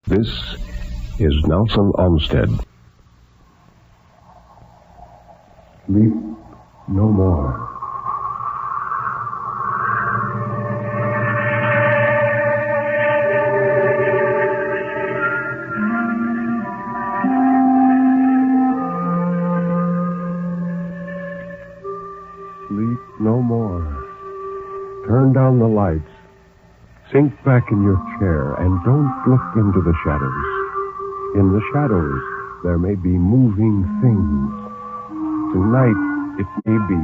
This is Nelson Olmsted. Sleep no more. Sleep no more. Turn down the lights. Sink back in your chair and don't look into the shadows. In the shadows, there may be moving things. Tonight, it may be,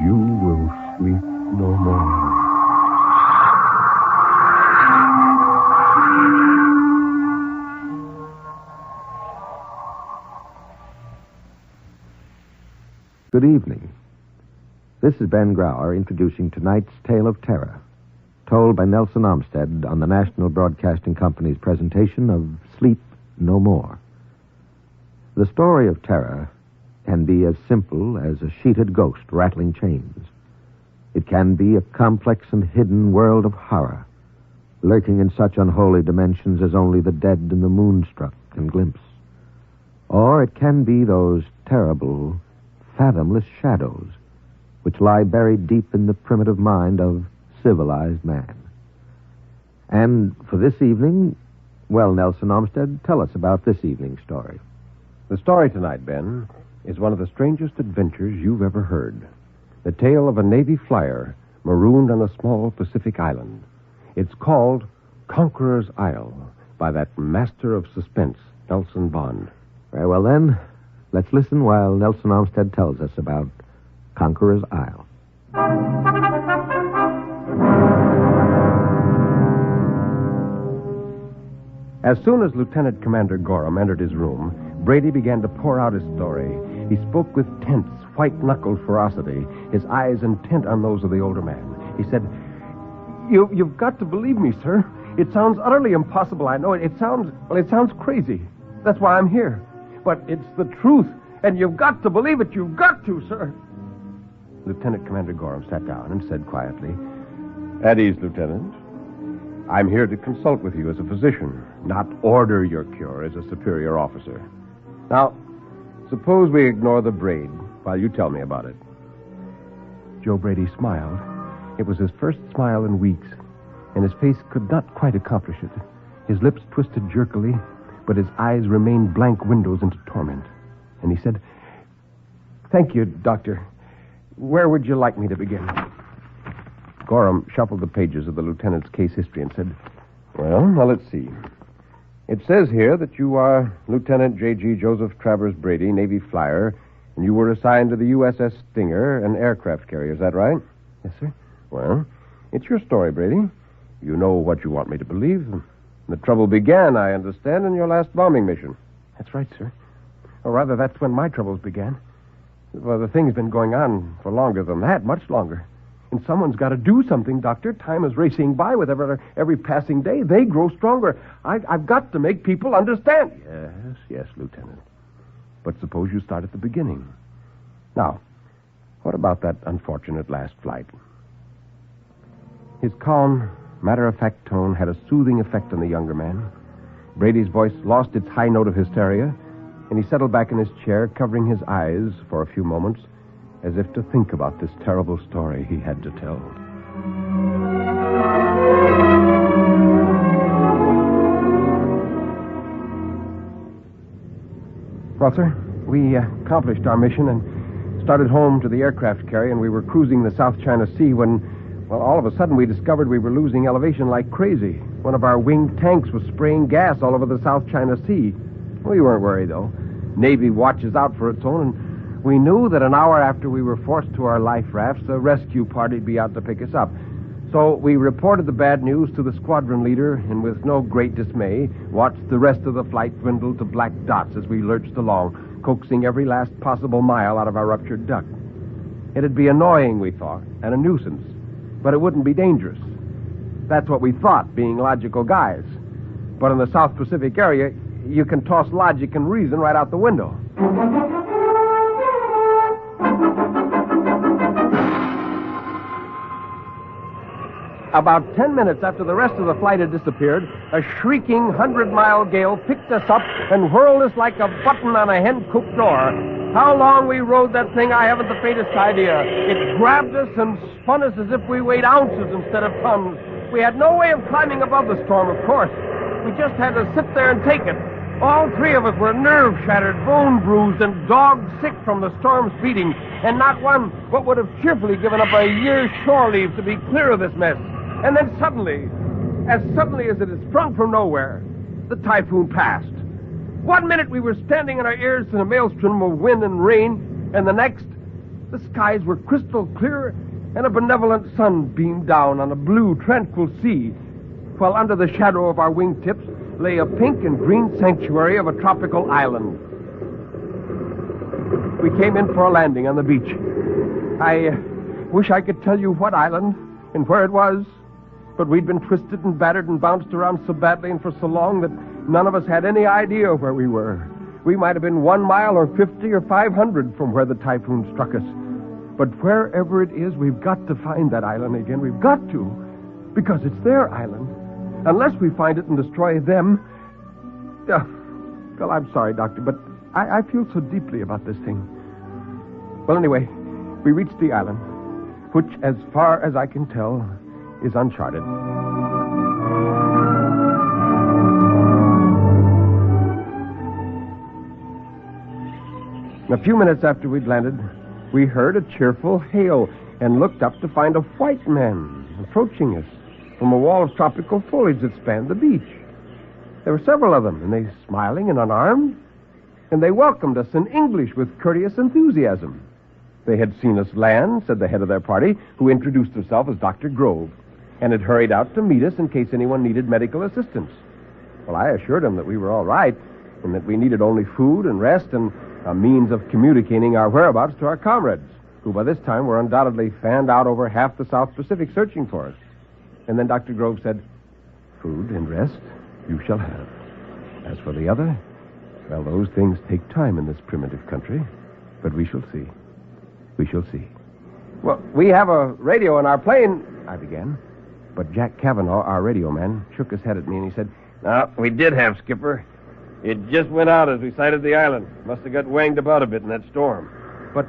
you will sleep no more. Good evening. This is Ben Grauer introducing tonight's Tale of Terror, told by Nelson Olmsted on the National Broadcasting Company's presentation of Sleep No More. The story of terror can be as simple as a sheeted ghost rattling chains. It can be a complex and hidden world of horror, lurking in such unholy dimensions as only the dead and the moonstruck can glimpse. Or it can be those terrible, fathomless shadows which lie buried deep in the primitive mind of civilized man. And for this evening, well, Nelson Olmsted, tell us about this evening's story. The story tonight, Ben, is one of the strangest adventures you've ever heard. The tale of a Navy flyer marooned on a small Pacific island. It's called Conquerors' Isle by that master of suspense, Nelson Bond. Very well, then, let's listen while Nelson Olmsted tells us about Conquerors' Isle. As soon as Lieutenant Commander Gorham entered his room, Brady began to pour out his story. He spoke with tense, white-knuckled ferocity, his eyes intent on those of the older man. He said, You've got to believe me, sir. It sounds utterly impossible, I know. It sounds crazy. That's why I'm here. But it's the truth, and you've got to believe it. You've got to, sir. Lieutenant Commander Gorham sat down and said quietly, At ease, Lieutenant. I'm here to consult with you as a physician, not order your cure as a superior officer. Now, suppose we ignore the braid while you tell me about it. Joe Brady smiled. It was his first smile in weeks, and his face could not quite accomplish it. His lips twisted jerkily, but his eyes remained blank windows into torment. And he said, Thank you, Doctor. Where would you like me to begin? Gorham shuffled the pages of the lieutenant's case history and said, Well, now let's see. It says here that you are Lieutenant J.G. Joseph Travers Brady, Navy flyer, and you were assigned to the USS Stinger, an aircraft carrier. Is that right? Yes, sir. Well, it's your story, Brady. You know what you want me to believe. The trouble began, I understand, in your last bombing mission. That's right, sir. Or rather, that's when my troubles began. Well, the thing's been going on for longer than that, much longer. And someone's got to do something, Doctor. Time is racing by with every passing day. They grow stronger. I've got to make people understand. Yes, Lieutenant. But suppose you start at the beginning. Now, what about that unfortunate last flight? His calm, matter-of-fact tone had a soothing effect on the younger man. Brady's voice lost its high note of hysteria, and he settled back in his chair, covering his eyes for a few moments, as if to think about this terrible story he had to tell. Well, sir, we accomplished our mission and started home to the aircraft carrier, and we were cruising the South China Sea when, well, all of a sudden we discovered we were losing elevation like crazy. One of our winged tanks was spraying gas all over the South China Sea. We weren't worried, though. Navy watches out for its own, and we knew that an hour after we were forced to our life rafts, a rescue party'd be out to pick us up. So we reported the bad news to the squadron leader, and with no great dismay, watched the rest of the flight dwindle to black dots as we lurched along, coaxing every last possible mile out of our ruptured duct. It'd be annoying, we thought, and a nuisance, but it wouldn't be dangerous. That's what we thought, being logical guys. But in the South Pacific area, you can toss logic and reason right out the window. About 10 minutes after the rest of the flight had disappeared, a shrieking 100-mile gale picked us up and whirled us like a button on a hen-coop door. How long we rode that thing, I haven't the faintest idea. It grabbed us and spun us as if we weighed ounces instead of tons. We had no way of climbing above the storm, of course. We just had to sit there and take it. All three of us were nerve-shattered, bone-bruised, and dog-sick from the storm's beating, and not one but would have cheerfully given up a year's shore leave to be clear of this mess. And then suddenly as it had sprung from nowhere, the typhoon passed. 1 minute we were standing on our ears in a maelstrom of wind and rain, and the next, the skies were crystal clear, and a benevolent sun beamed down on a blue, tranquil sea, while under the shadow of our wingtips lay a pink and green sanctuary of a tropical island. We came in for a landing on the beach. I wish I could tell you what island and where it was, but we'd been twisted and battered and bounced around so badly and for so long that none of us had any idea where we were. We might have been 1 mile or 50 or 500 from where the typhoon struck us. But wherever it is, we've got to find that island again. We've got to, because it's their island. Unless we find it and destroy them... well, I'm sorry, Doctor, but I feel so deeply about this thing. Well, anyway, we reached the island, which, as far as I can tell, is uncharted. A few minutes after we'd landed, we heard a cheerful hail and looked up to find a white man approaching us from a wall of tropical foliage that spanned the beach. There were several of them, and they smiling and unarmed, and they welcomed us in English with courteous enthusiasm. They had seen us land, said the head of their party, who introduced himself as Dr. Grove, and had hurried out to meet us in case anyone needed medical assistance. Well, I assured him that we were all right, and that we needed only food and rest and a means of communicating our whereabouts to our comrades, who by this time were undoubtedly fanned out over half the South Pacific searching for us. And then Dr. Grove said, "Food and rest you shall have. As for the other, well, those things take time in this primitive country, but we shall see. We shall see." "Well, we have a radio in our plane," I began. But Jack Cavanaugh, our radio man, shook his head at me and he said, "No, we did have, Skipper. It just went out as we sighted the island. Must have got wanged about a bit in that storm." "But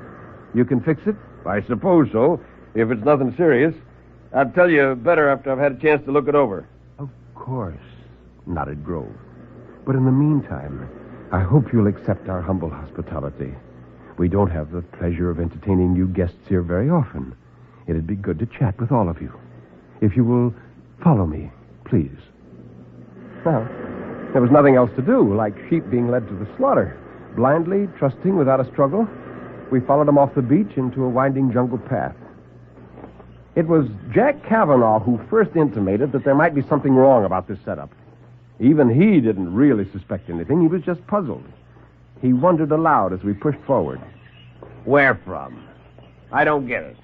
you can fix it?" "I suppose so, if it's nothing serious. I'll tell you better after I've had a chance to look it over." "Of course," nodded Grove. "But in the meantime, I hope you'll accept our humble hospitality. We don't have the pleasure of entertaining new guests here very often. It'd be good to chat with all of you. If you will follow me, please." Well, there was nothing else to do, like sheep being led to the slaughter. Blindly, trusting without a struggle, we followed them off the beach into a winding jungle path. It was Jack Cavanaugh who first intimated that there might be something wrong about this setup. Even he didn't really suspect anything. He was just puzzled. He wondered aloud as we pushed forward. "Where from? I don't get it."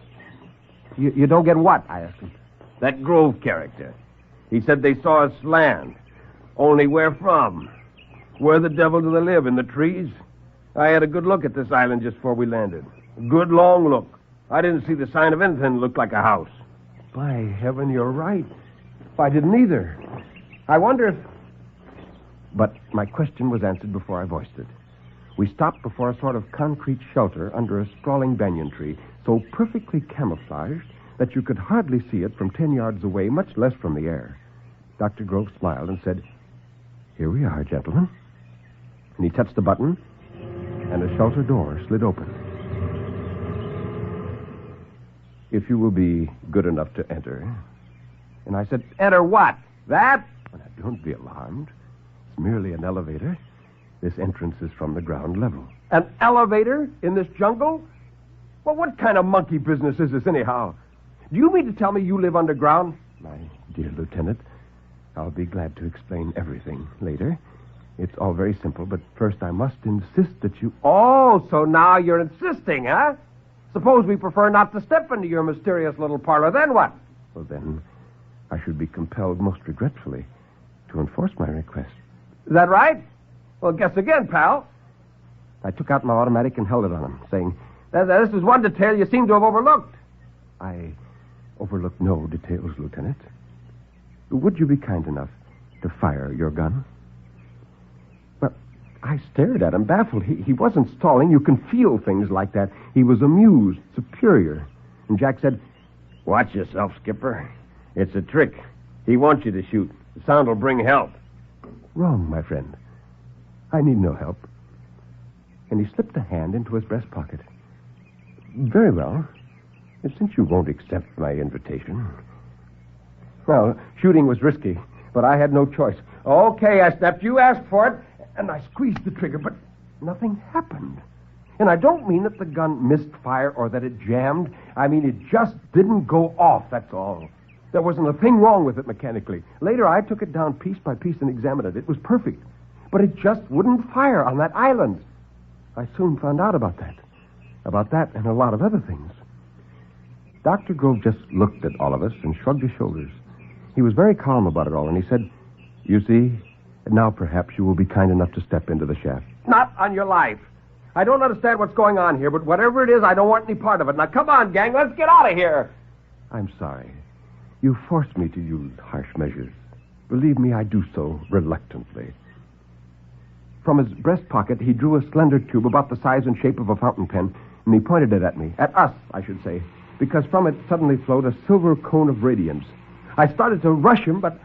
You don't get what?" I asked him. "That Grove character. He said they saw us land. Only where from? Where the devil do they live? In the trees? I had a good look at this island just before we landed. A good long look. I didn't see the sign of anything that looked like a house." "By heaven, you're right. I didn't either. I wonder if..." But my question was answered before I voiced it. We stopped before a sort of concrete shelter under a sprawling banyan tree, so perfectly camouflaged that you could hardly see it from 10 yards away, much less from the air. Dr. Grove smiled and said, "Here we are, gentlemen." And he touched the button, and a shelter door slid open. "If you will be good enough to enter." And I said, "Enter what? That?" "Now, don't be alarmed. It's merely an elevator. This entrance is from the ground level." "An elevator in this jungle? Well, what kind of monkey business is this, anyhow? Do you mean to tell me you live underground?" "My dear Lieutenant, I'll be glad to explain everything later. It's all very simple, but first I must insist that you..." "Oh, so now you're insisting, huh? Suppose we prefer not to step into your mysterious little parlor, then what?" "Well, then, I should be compelled most regretfully to enforce my request." "Is that right? Well, guess again, pal." I took out my automatic and held it on him, saying, "This is one detail you seem to have overlooked." I overlook no details, Lieutenant. Would you be kind enough to fire your gun? Well, I stared at him, baffled. He wasn't stalling. You can feel things like that. He was amused, superior. And Jack said, "Watch yourself, Skipper. It's a trick. He wants you to shoot. The sound will bring help." Wrong, my friend. I need no help. And he slipped a hand into his breast pocket. Very well. Since you won't accept my invitation. Well, shooting was risky, but I had no choice. Okay, I stepped. You asked for it, and I squeezed the trigger, but nothing happened. And I don't mean that the gun missed fire or that it jammed. I mean it just didn't go off, that's all. There wasn't a thing wrong with it mechanically. Later, I took it down piece by piece and examined it. It was perfect. But it just wouldn't fire on that island. I soon found out about that. About that and a lot of other things. Dr. Grove just looked at all of us and shrugged his shoulders. He was very calm about it all, and he said, "You see, now perhaps you will be kind enough to step into the shaft." Not on your life. I don't understand what's going on here, but whatever it is, I don't want any part of it. Now, come on, gang, let's get out of here. I'm sorry. You forced me to use harsh measures. Believe me, I do so reluctantly. From his breast pocket, he drew a slender tube about the size and shape of a fountain pen, and he pointed it at me. At us, I should say, because from it suddenly flowed a silver cone of radiance. I started to rush him, but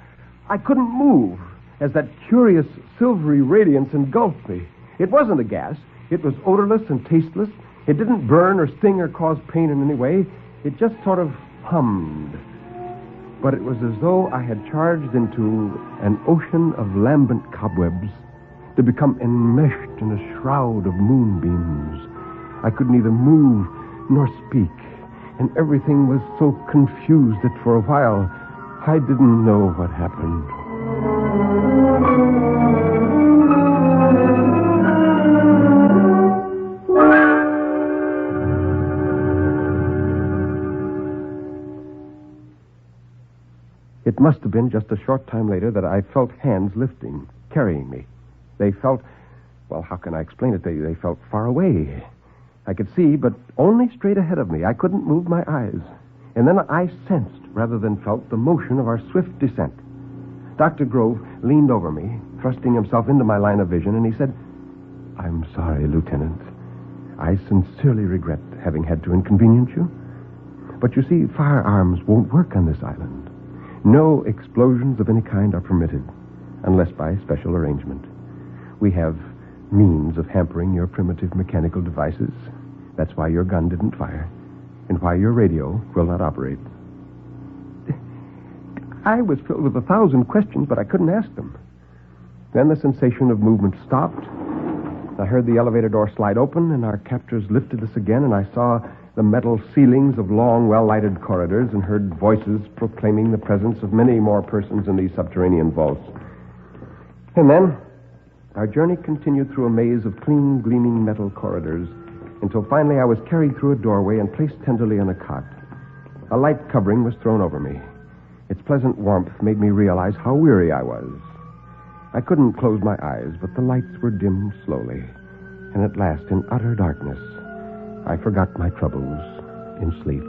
I couldn't move as that curious silvery radiance engulfed me. It wasn't a gas. It was odorless and tasteless. It didn't burn or sting or cause pain in any way. It just sort of hummed. But it was as though I had charged into an ocean of lambent cobwebs to become enmeshed in a shroud of moonbeams. I could neither move nor speak, and everything was so confused that for a while I didn't know what happened. It must have been just a short time later that I felt hands lifting, carrying me. They felt, well, how can I explain it? They felt far away. I could see, but only straight ahead of me. I couldn't move my eyes. And then I sensed, rather than felt, the motion of our swift descent. Dr. Grove leaned over me, thrusting himself into my line of vision, and he said, "I'm sorry, Lieutenant. I sincerely regret having had to inconvenience you. But you see, firearms won't work on this island. No explosions of any kind are permitted, unless by special arrangement. We have means of hampering your primitive mechanical devices. That's why your gun didn't fire, and why your radio will not operate." I was filled with 1,000 questions, but I couldn't ask them. Then the sensation of movement stopped. I heard the elevator door slide open, and our captors lifted us again, and I saw the metal ceilings of long, well-lighted corridors and heard voices proclaiming the presence of many more persons in these subterranean vaults. And then our journey continued through a maze of clean, gleaming metal corridors until finally I was carried through a doorway and placed tenderly on a cot. A light covering was thrown over me. Its pleasant warmth made me realize how weary I was. I couldn't close my eyes, but the lights were dimmed slowly, and at last, in utter darkness, I forgot my troubles in sleep.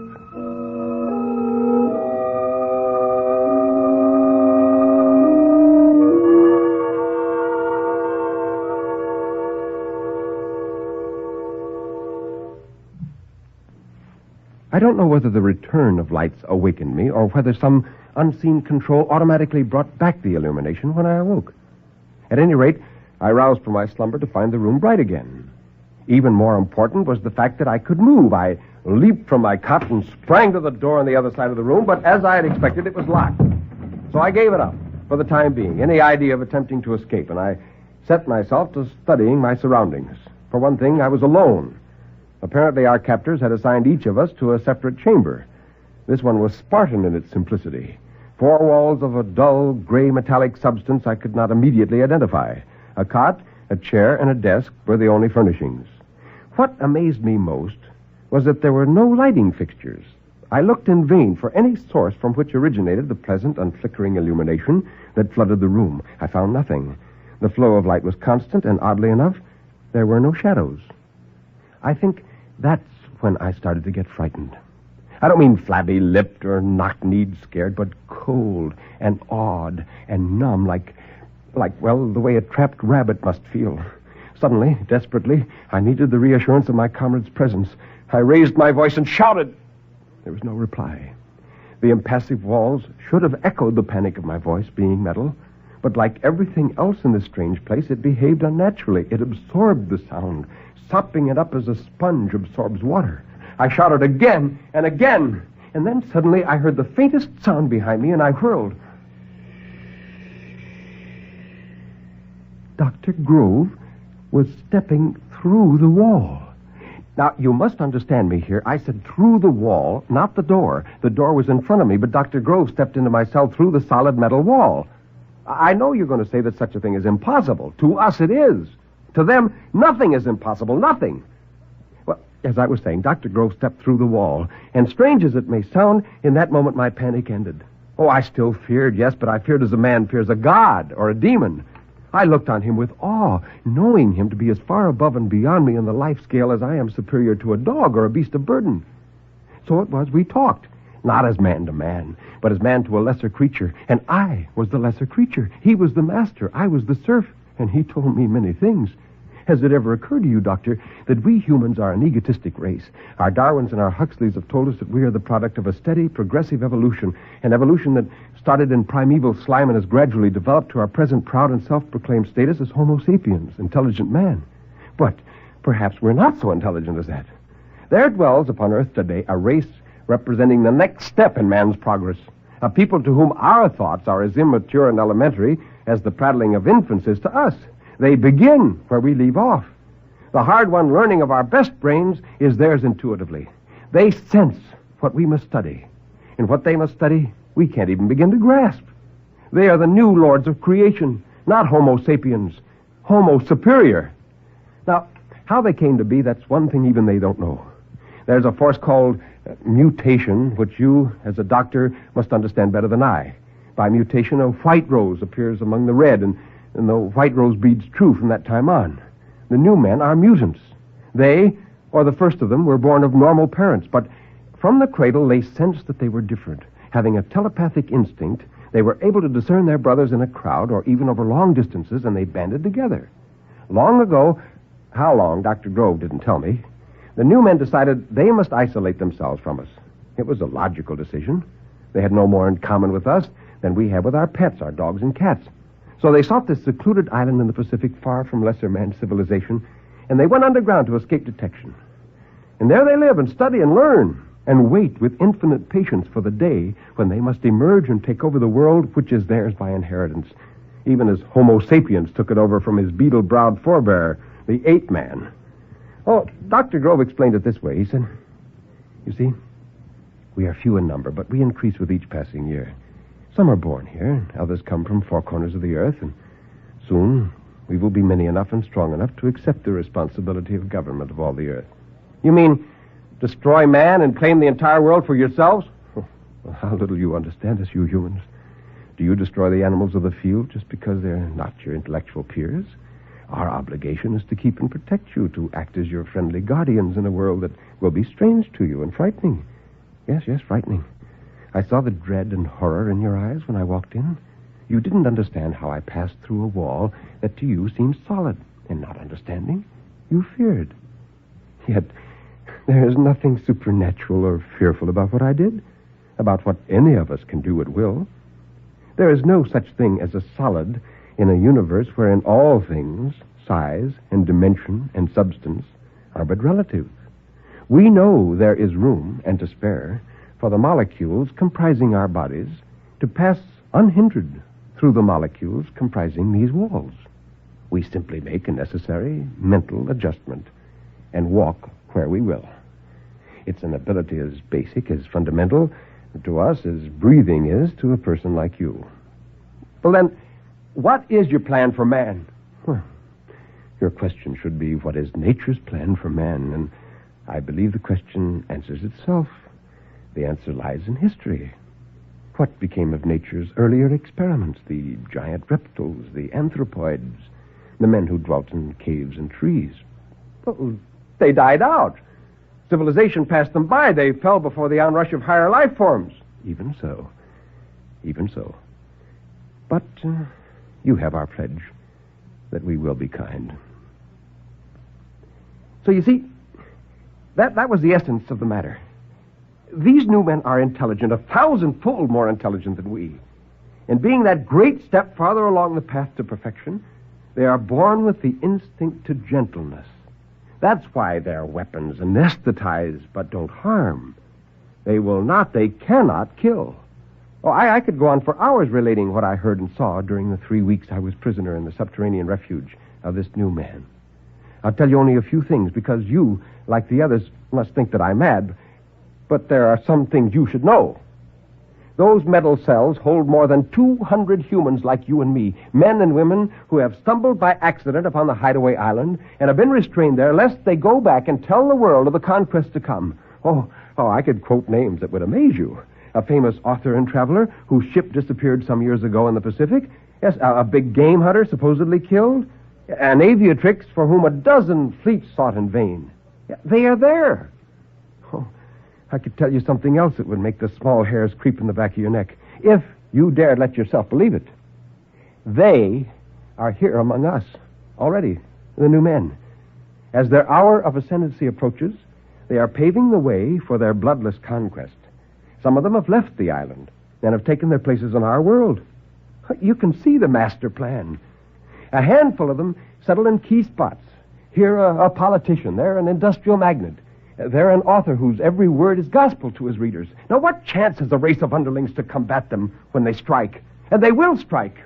I don't know whether the return of lights awakened me or whether some unseen control automatically brought back the illumination when I awoke. At any rate, I roused from my slumber to find the room bright again. Even more important was the fact that I could move. I leaped from my cot and sprang to the door on the other side of the room, but as I had expected, it was locked. So I gave it up, for the time being, any idea of attempting to escape, and I set myself to studying my surroundings. For one thing, I was alone. Apparently, our captors had assigned each of us to a separate chamber. This one was Spartan in its simplicity. 4 walls of a dull, gray metallic substance I could not immediately identify. A cot, a chair, and a desk were the only furnishings. What amazed me most was that there were no lighting fixtures. I looked in vain for any source from which originated the pleasant, unflickering illumination that flooded the room. I found nothing. The flow of light was constant, and oddly enough, there were no shadows. I think that's when I started to get frightened. I don't mean flabby-lipped or knock-kneed scared, but cold and awed and numb, like, well, the way a trapped rabbit must feel. Suddenly, desperately, I needed the reassurance of my comrade's presence. I raised my voice and shouted. There was no reply. The impassive walls should have echoed the panic of my voice, being metal, but like everything else in this strange place, it behaved unnaturally. It absorbed the sound, sopping it up as a sponge absorbs water. I shouted again and again, and then suddenly I heard the faintest sound behind me, and I whirled. Dr. Grove was stepping through the wall. Now, you must understand me here. I said through the wall, not the door. The door was in front of me, but Dr. Grove stepped into my cell through the solid metal wall. I know you're going to say that such a thing is impossible. To us, it is. To them, nothing is impossible. Nothing. Well, as I was saying, Dr. Grove stepped through the wall, and strange as it may sound, in that moment my panic ended. Oh, I still feared, yes, but I feared as a man fears a god or a demon. I looked on him with awe, knowing him to be as far above and beyond me in the life scale as I am superior to a dog or a beast of burden. So it was we talked, not as man to man, but as man to a lesser creature, and I was the lesser creature. He was the master, I was the serf, and he told me many things. Has it ever occurred to you, Doctor, that we humans are an egotistic race? Our Darwins and our Huxleys have told us that we are the product of a steady, progressive evolution, an evolution that started in primeval slime and has gradually developed to our present proud and self-proclaimed status as Homo sapiens, intelligent man. But perhaps we're not so intelligent as that. There dwells upon Earth today a race representing the next step in man's progress, a people to whom our thoughts are as immature and elementary as the prattling of infants is to us. They begin where we leave off. The hard-won learning of our best brains is theirs intuitively. They sense what we must study, and what they must study, we can't even begin to grasp. They are the new lords of creation, not Homo sapiens, Homo superior. Now, how they came to be, that's one thing even they don't know. There's a force called mutation, which you, as a doctor, must understand better than I. By mutation, a white rose appears among the red, and the white rose breeds true from that time on. The new men are mutants. They, or the first of them, were born of normal parents, but from the cradle they sensed that they were different. Having a telepathic instinct, they were able to discern their brothers in a crowd or even over long distances, and they banded together. Long ago, how long, Dr. Grove didn't tell me, the new men decided they must isolate themselves from us. It was a logical decision. They had no more in common with us than we have with our pets, our dogs and cats. So they sought this secluded island in the Pacific far from lesser man civilization, and they went underground to escape detection. And there they live and study and learn and wait with infinite patience for the day when they must emerge and take over the world which is theirs by inheritance, even as Homo sapiens took it over from his beetle-browed forebear, the ape man. Oh, Dr. Grove explained it this way. He said, you see, we are few in number, but we increase with each passing year. Some are born here, others come from four corners of the earth, and soon we will be many enough and strong enough to accept the responsibility of government of all the earth. You mean destroy man and claim the entire world for yourselves? Oh, well, how little you understand us, you humans. Do you destroy the animals of the field just because they're not your intellectual peers? Our obligation is to keep and protect you, to act as your friendly guardians in a world that will be strange to you and frightening. Yes, frightening. I saw the dread and horror in your eyes when I walked in. You didn't understand how I passed through a wall that to you seemed solid, and not understanding, you feared. Yet, there is nothing supernatural or fearful about what I did, about what any of us can do at will. There is no such thing as a solid in a universe wherein all things, size and dimension and substance, are but relative. We know there is room, and to spare, for the molecules comprising our bodies to pass unhindered through the molecules comprising these walls. We simply make a necessary mental adjustment and walk where we will. It's an ability as basic, as fundamental to us as breathing is to a person like you. Well, then, what is your plan for man? Well, your question should be, what is nature's plan for man? And I believe the question answers itself. The answer lies in history. What became of nature's earlier experiments, the giant reptiles, the anthropoids, the men who dwelt in caves and trees? Well, they died out. Civilization passed them by. They fell before the onrush of higher life forms. Even so. Even so. But you have our pledge that we will be kind. So you see, that was the essence of the matter. These new men are intelligent, 1,000-fold more intelligent than we. And being that great step farther along the path to perfection, they are born with the instinct to gentleness. That's why they're weapons, anesthetize, but don't harm. They cannot kill. Oh, I could go on for hours relating what I heard and saw during the 3 weeks I was prisoner in the subterranean refuge of this new man. I'll tell you only a few things, because you, like the others, must think that I'm mad. But there are some things you should know. Those metal cells hold more than 200 humans like you and me, men and women who have stumbled by accident upon the hideaway island and have been restrained there lest they go back and tell the world of the conquest to come. Oh, I could quote names that would amaze you. A famous author and traveler whose ship disappeared some years ago in the Pacific. Yes, a big game hunter supposedly killed. An aviatrix for whom a dozen fleets sought in vain. They are there. Oh, I could tell you something else that would make the small hairs creep in the back of your neck, if you dared let yourself believe it. They are here among us, already, the new men. As their hour of ascendancy approaches, they are paving the way for their bloodless conquest. Some of them have left the island and have taken their places in our world. You can see the master plan. A handful of them settle in key spots. Here, a politician. There, an industrial magnate. They're an author whose every word is gospel to his readers. Now, what chance has a race of underlings to combat them when they strike? And they will strike.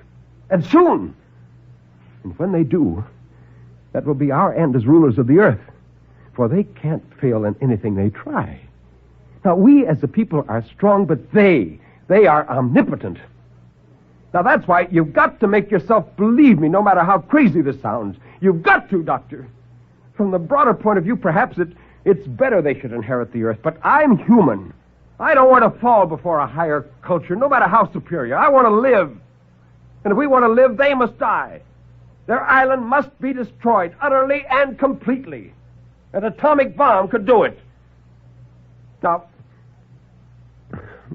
And soon. And when they do, that will be our end as rulers of the earth. For they can't fail in anything they try. Now, we as a people are strong, but they are omnipotent. Now, that's why you've got to make yourself believe me, no matter how crazy this sounds. You've got to, Doctor. From the broader point of view, perhaps it's better they should inherit the earth, but I'm human. I don't want to fall before a higher culture, no matter how superior. I want to live. And if we want to live, they must die. Their island must be destroyed, utterly and completely. An atomic bomb could do it. Now,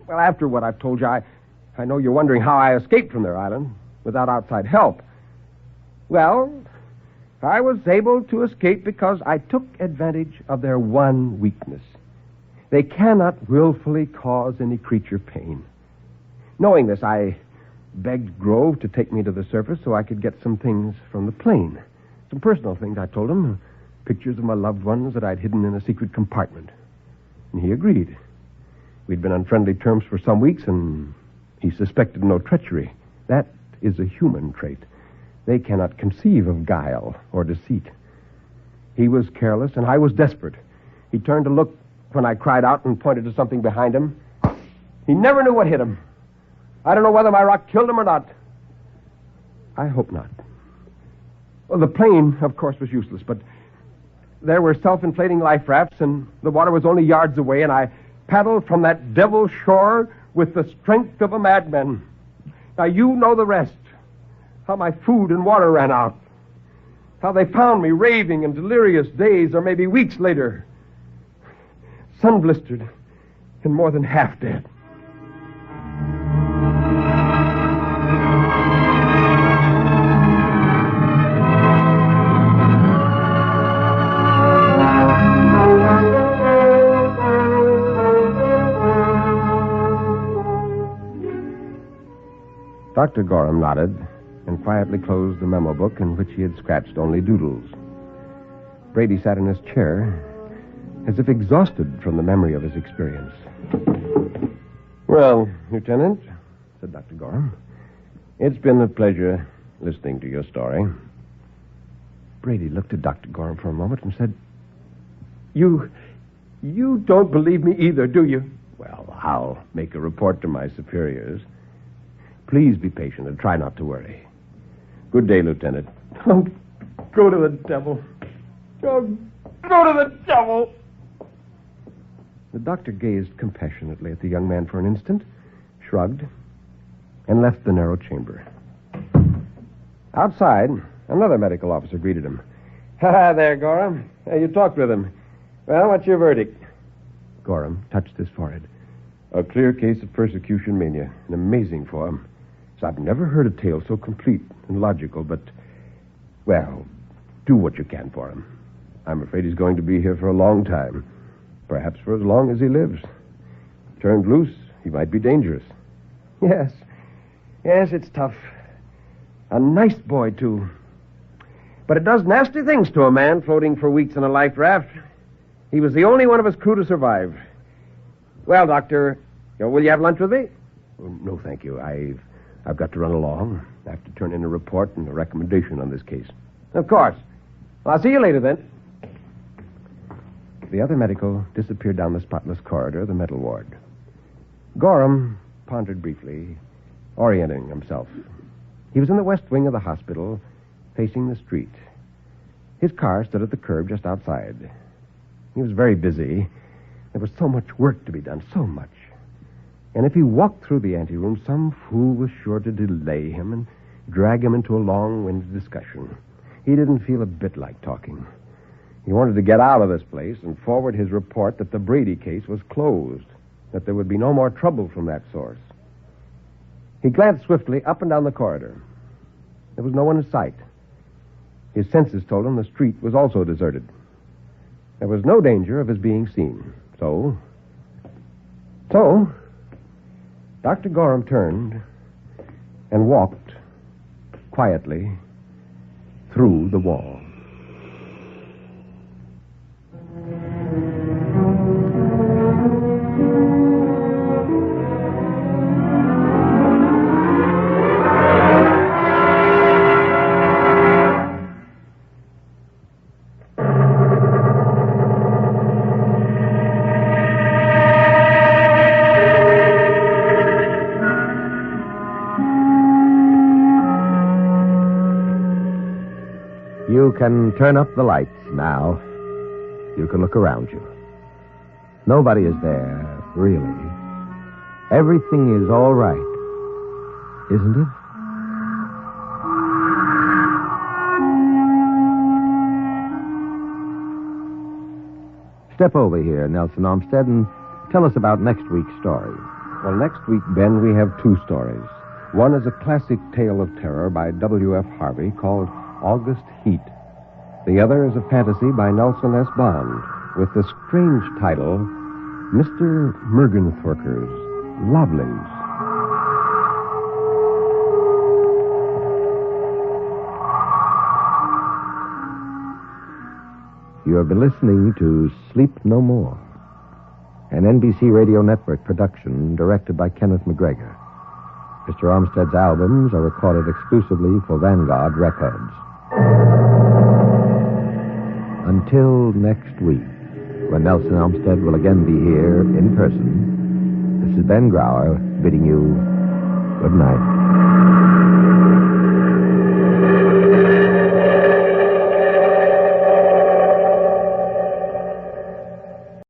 well, after what I've told you, I know you're wondering how I escaped from their island without outside help. Well, I was able to escape because I took advantage of their one weakness. They cannot willfully cause any creature pain. Knowing this, I begged Grove to take me to the surface so I could get some things from the plane. Some personal things, I told him. Pictures of my loved ones that I'd hidden in a secret compartment. And he agreed. We'd been on friendly terms for some weeks, and he suspected no treachery. That is a human trait. They cannot conceive of guile or deceit. He was careless, and I was desperate. He turned to look when I cried out and pointed to something behind him. He never knew what hit him. I don't know whether my rock killed him or not. I hope not. Well, the plane, of course, was useless, but there were self-inflating life rafts, and the water was only yards away, and I paddled from that devil's shore with the strength of a madman. Now, you know the rest. How my food and water ran out. How they found me raving in delirious days or maybe weeks later. Sun-blistered and more than half dead. Dr. Gorham nodded and quietly closed the memo book in which he had scratched only doodles. Brady sat in his chair as if exhausted from the memory of his experience. Well, Lieutenant, said Dr. Gorham, it's been a pleasure listening to your story. Brady looked at Dr. Gorham for a moment and said, You don't believe me either, do you? Well, I'll make a report to my superiors. Please be patient and try not to worry. Good day, Lieutenant. Oh, go to the devil. Oh, go to the devil. The doctor gazed compassionately at the young man for an instant, shrugged, and left the narrow chamber. Outside, another medical officer greeted him. Ha there, Gorham. You talked with him. Well, what's your verdict? Gorham touched his forehead. A clear case of persecution mania. An amazing form. So I've never heard a tale so complete and logical, but, well, do what you can for him. I'm afraid he's going to be here for a long time. Perhaps for as long as he lives. Turned loose, he might be dangerous. Yes, it's tough. A nice boy, too. But it does nasty things to a man floating for weeks in a life raft. He was the only one of his crew to survive. Well, Doctor, will you have lunch with me? Oh, no, thank you. I've got to run along. I have to turn in a report and a recommendation on this case. Of course. Well, I'll see you later, then. The other medical disappeared down the spotless corridor of the mental ward. Gorham pondered briefly, orienting himself. He was in the west wing of the hospital, facing the street. His car stood at the curb just outside. He was very busy. There was so much work to be done, so much. And if he walked through the anteroom, some fool was sure to delay him and drag him into a long-winded discussion. He didn't feel a bit like talking. He wanted to get out of this place and forward his report that the Brady case was closed, that there would be no more trouble from that source. He glanced swiftly up and down the corridor. There was no one in sight. His senses told him the street was also deserted. There was no danger of his being seen. So, Dr. Gorham turned and walked quietly through the wall. You can turn up the lights now. You can look around you. Nobody is there, really. Everything is all right, isn't it? Step over here, Nelson Olmsted, and tell us about next week's story. Well, next week, Ben, we have two stories. One is a classic tale of terror by W.F. Harvey called August Heat. The other is a fantasy by Nelson S. Bond with the strange title, Mr. Mergenthorker's Lovelies. You have been listening to Sleep No More, an NBC Radio Network production directed by Kenneth McGregor. Mr. Olmsted's albums are recorded exclusively for Vanguard Records. Until next week, when Nelson Olmsted will again be here in person, this is Ben Grauer bidding you good night.